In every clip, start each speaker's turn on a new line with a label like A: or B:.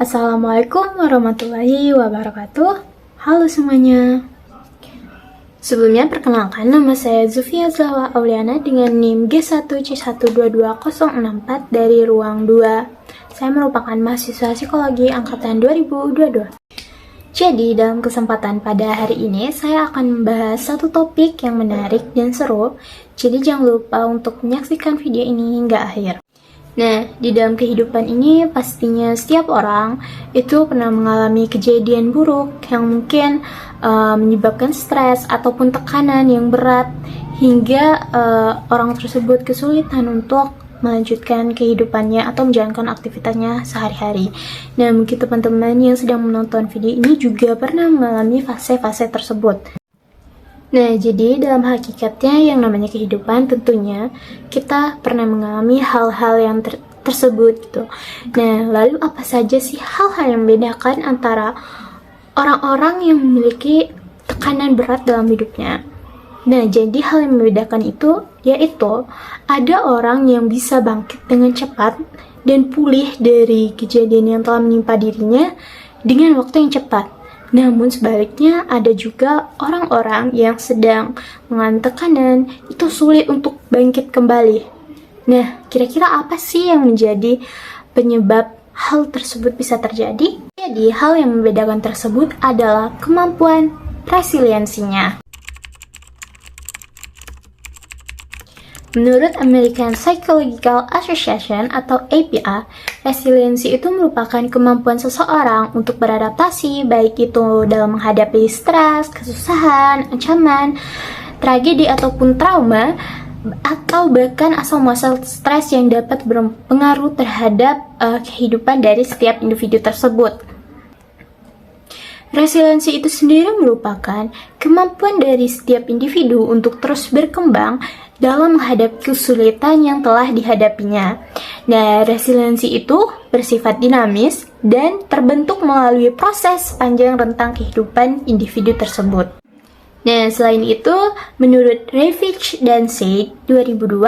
A: Assalamualaikum warahmatullahi wabarakatuh. Halo semuanya. Sebelumnya perkenalkan, nama saya Zufia Zahwa Auliana dengan NIM G1C122064 dari Ruang 2. Saya merupakan mahasiswa psikologi angkatan 2022. Jadi dalam kesempatan pada hari ini saya akan membahas satu topik yang menarik dan seru. Jadi jangan lupa untuk menyaksikan video ini hingga akhir. Nah, di dalam kehidupan ini pastinya setiap orang itu pernah mengalami kejadian buruk yang mungkin menyebabkan stres ataupun tekanan yang berat hingga orang tersebut kesulitan untuk melanjutkan kehidupannya atau menjalankan aktivitasnya sehari-hari. Nah, mungkin teman-teman yang sedang menonton video ini juga pernah mengalami fase-fase tersebut. Nah, jadi dalam hakikatnya yang namanya kehidupan tentunya kita pernah mengalami hal-hal yang tersebut gitu. Nah, lalu apa saja sih hal-hal yang membedakan antara orang-orang yang memiliki tekanan berat dalam hidupnya? Nah, jadi hal yang membedakan itu yaitu ada orang yang bisa bangkit dengan cepat dan pulih dari kejadian yang telah menimpa dirinya dengan waktu yang cepat. Namun sebaliknya ada juga orang-orang yang sedang mengalami tekanan itu sulit untuk bangkit kembali. Nah, kira-kira apa sih yang menjadi penyebab hal tersebut bisa terjadi? Jadi, hal yang membedakan tersebut adalah kemampuan resiliensinya. Menurut American Psychological Association atau APA, resiliensi itu merupakan kemampuan seseorang untuk beradaptasi, baik itu dalam menghadapi stres, kesusahan, ancaman, tragedi ataupun trauma, atau bahkan asal-muasal stres yang dapat berpengaruh terhadap kehidupan dari setiap individu tersebut. Resiliensi itu sendiri merupakan kemampuan dari setiap individu untuk terus berkembang dalam menghadapi kesulitan yang telah dihadapinya. Nah, resiliensi itu bersifat dinamis dan terbentuk melalui proses panjang rentang kehidupan individu tersebut. Nah, selain itu, menurut Ravitch dan Said 2002,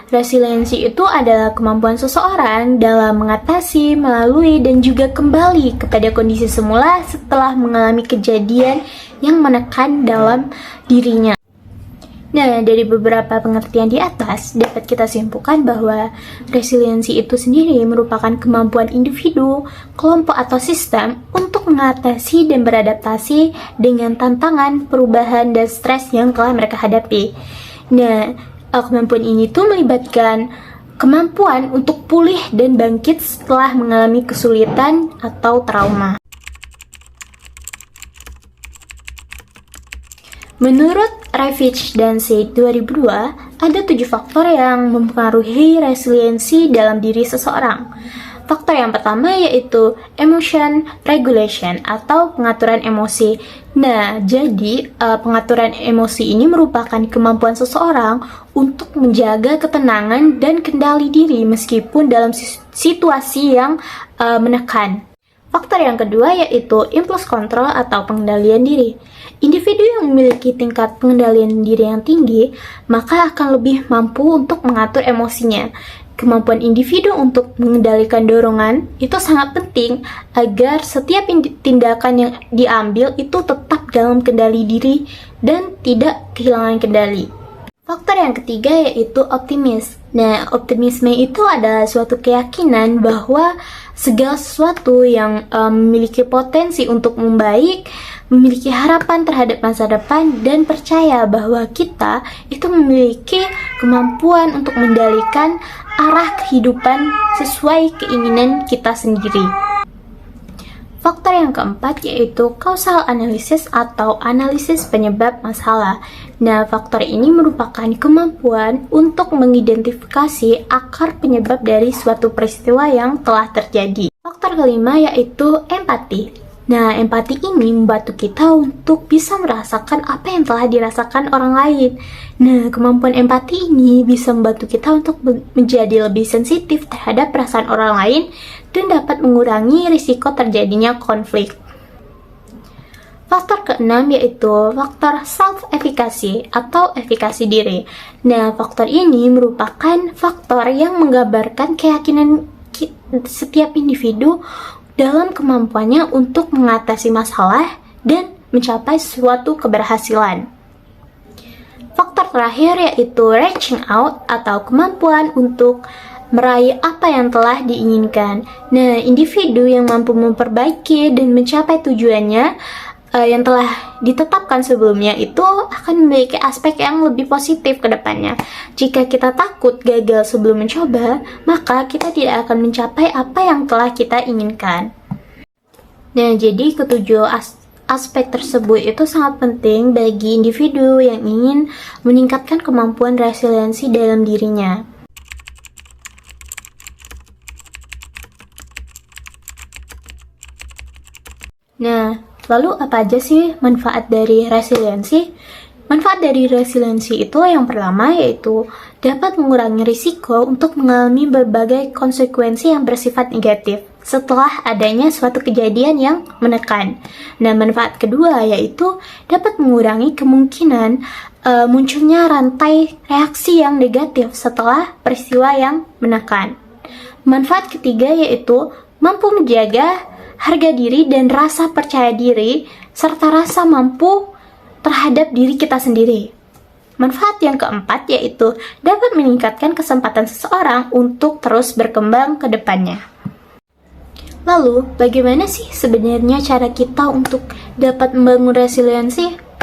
A: resiliensi itu adalah kemampuan seseorang dalam mengatasi, melalui, dan juga kembali kepada kondisi semula setelah mengalami kejadian yang menekan dalam dirinya. Nah, dari beberapa pengertian di atas, dapat kita simpulkan bahwa resiliensi itu sendiri merupakan kemampuan individu, kelompok atau sistem untuk mengatasi dan beradaptasi dengan tantangan, perubahan, dan stres yang telah mereka hadapi. Nah, kemampuan ini tuh melibatkan kemampuan untuk pulih dan bangkit setelah mengalami kesulitan atau trauma. Menurut Ravitch dan Said 2002, ada 7 faktor yang mempengaruhi resiliensi dalam diri seseorang. Faktor yang pertama yaitu emotion regulation atau pengaturan emosi. Nah, jadi pengaturan emosi ini merupakan kemampuan seseorang untuk menjaga ketenangan dan kendali diri meskipun dalam situasi yang menekan. Faktor yang kedua yaitu impulse control atau pengendalian diri. Individu yang memiliki tingkat pengendalian diri yang tinggi, maka akan lebih mampu untuk mengatur emosinya. Kemampuan individu untuk mengendalikan dorongan itu sangat penting agar setiap tindakan yang diambil itu tetap dalam kendali diri dan tidak kehilangan kendali. Faktor yang ketiga yaitu optimis. Nah, optimisme itu adalah suatu keyakinan bahwa segala sesuatu yang memiliki potensi untuk membaik, memiliki harapan terhadap masa depan, dan percaya bahwa kita itu memiliki kemampuan untuk mengendalikan arah kehidupan sesuai keinginan kita sendiri. Faktor yang keempat yaitu causal analysis atau analisis penyebab masalah. Nah, faktor ini merupakan kemampuan untuk mengidentifikasi akar penyebab dari suatu peristiwa yang telah terjadi. Faktor kelima yaitu empati. Nah, empati ini membantu kita untuk bisa merasakan apa yang telah dirasakan orang lain. Nah, kemampuan empati ini bisa membantu kita untuk menjadi lebih sensitif terhadap perasaan orang lain dan dapat mengurangi risiko terjadinya konflik. Faktor keenam yaitu faktor self-efficacy atau efikasi diri. Nah, faktor ini merupakan faktor yang menggambarkan keyakinan setiap individu dalam kemampuannya untuk mengatasi masalah dan mencapai suatu keberhasilan. Faktor terakhir yaitu reaching out atau kemampuan untuk meraih apa yang telah diinginkan. Nah, individu yang mampu memperbaiki dan mencapai tujuannya yang telah ditetapkan sebelumnya itu akan memiliki aspek yang lebih positif ke depannya. Jika kita takut gagal sebelum mencoba, maka kita tidak akan mencapai apa yang telah kita inginkan. Nah, jadi ketujuh aspek tersebut itu sangat penting bagi individu yang ingin meningkatkan kemampuan resiliensi dalam dirinya. Nah, lalu apa aja sih manfaat dari resiliensi? Manfaat dari resiliensi itu yang pertama yaitu dapat mengurangi risiko untuk mengalami berbagai konsekuensi yang bersifat negatif setelah adanya suatu kejadian yang menekan. Nah, manfaat kedua yaitu dapat mengurangi kemungkinan munculnya rantai reaksi yang negatif setelah peristiwa yang menekan. Manfaat ketiga yaitu mampu menjaga harga diri dan rasa percaya diri, serta rasa mampu terhadap diri kita sendiri. Manfaat yang keempat yaitu dapat meningkatkan kesempatan seseorang untuk terus berkembang ke depannya. Lalu, bagaimana sih sebenarnya cara kita untuk dapat membangun resiliensi?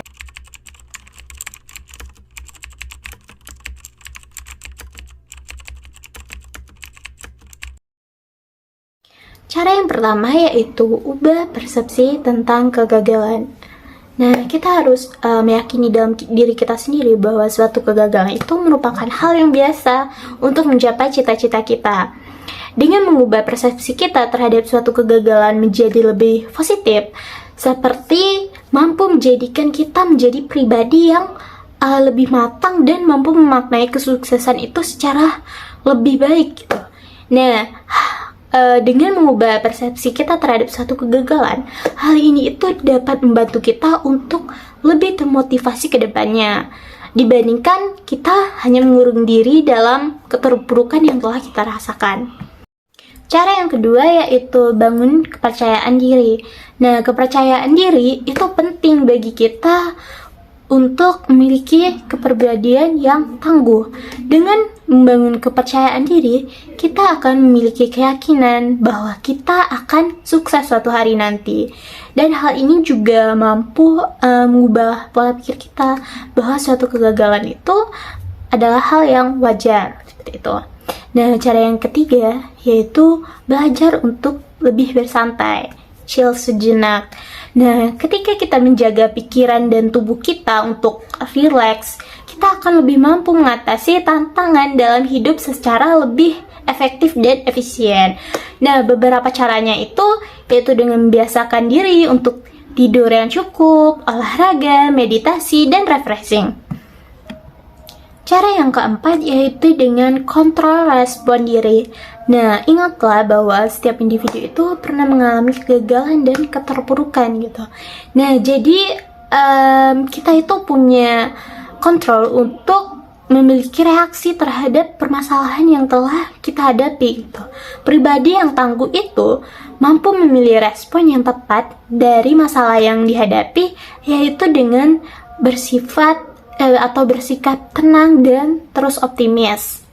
A: Cara yang pertama yaitu ubah persepsi tentang kegagalan. Nah, kita harus meyakini dalam diri kita sendiri bahwa suatu kegagalan itu merupakan hal yang biasa untuk mencapai cita-cita kita. Dengan mengubah persepsi kita terhadap suatu kegagalan menjadi lebih positif, seperti mampu menjadikan kita menjadi pribadi yang lebih matang dan mampu memaknai kesuksesan itu secara lebih baik gitu. Nah, dengan mengubah persepsi kita terhadap suatu kegagalan, hal ini itu dapat membantu kita untuk lebih termotivasi ke depannya dibandingkan kita hanya mengurung diri dalam keterpurukan yang telah kita rasakan. Cara yang kedua yaitu bangun kepercayaan diri. Nah, kepercayaan diri itu penting bagi kita untuk memiliki kepribadian yang tangguh. Dengan membangun kepercayaan diri, kita akan memiliki keyakinan bahwa kita akan sukses suatu hari nanti. Dan hal ini juga mampu mengubah pola pikir kita bahwa suatu kegagalan itu adalah hal yang wajar, seperti itu. Nah, cara yang ketiga yaitu belajar untuk lebih bersantai, chill sejenak. Nah, ketika kita menjaga pikiran dan tubuh kita untuk relax, kita akan lebih mampu mengatasi tantangan dalam hidup secara lebih efektif dan efisien. Nah, beberapa caranya itu yaitu dengan membiasakan diri untuk tidur yang cukup, olahraga, meditasi, dan refreshing. Cara yang keempat yaitu dengan kontrol respon diri. Nah, ingatlah bahwa setiap individu itu pernah mengalami kegagalan dan keterpurukan gitu. Nah, jadi kita itu punya kontrol untuk memiliki reaksi terhadap permasalahan yang telah kita hadapi gitu. Pribadi yang tangguh itu mampu memilih respon yang tepat dari masalah yang dihadapi, yaitu dengan bersifat atau bersikap tenang dan terus optimis.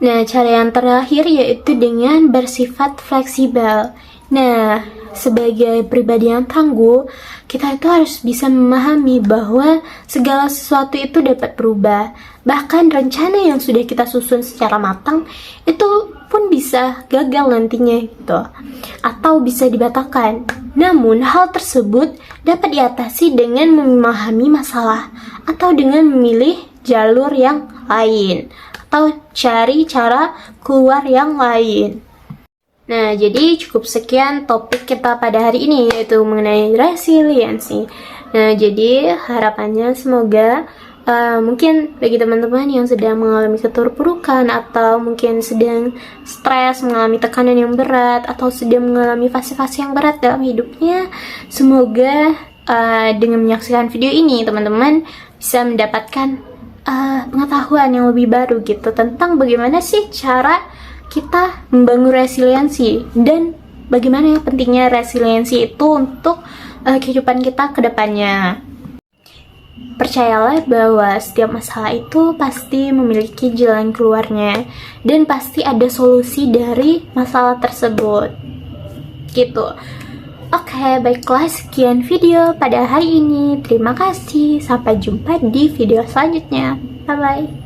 A: Nah, cara yang terakhir yaitu dengan bersifat fleksibel. Nah, sebagai pribadi yang tangguh, kita itu harus bisa memahami bahwa segala sesuatu itu dapat berubah. Bahkan rencana yang sudah kita susun secara matang itu pun bisa gagal nantinya gitu, atau bisa dibatalkan. Namun, hal tersebut dapat diatasi dengan memahami masalah atau dengan memilih jalur yang lain atau cari cara keluar yang lain. Nah, jadi cukup sekian topik kita pada hari ini, yaitu mengenai resiliensi. Nah, jadi harapannya semoga mungkin bagi teman-teman yang sedang mengalami keterpurukan atau mungkin sedang stres, mengalami tekanan yang berat atau sedang mengalami fase-fase yang berat dalam hidupnya, semoga dengan menyaksikan video ini teman-teman bisa mendapatkan pengetahuan yang lebih baru gitu tentang bagaimana sih cara kita membangun resiliensi dan bagaimana pentingnya resiliensi itu untuk kehidupan kita ke depannya. Percayalah bahwa setiap masalah itu pasti memiliki jalan keluarnya dan pasti ada solusi dari masalah tersebut. Gitu. Oke, baiklah, sekian video pada hari ini. Terima kasih. Sampai jumpa di video selanjutnya. Bye-bye.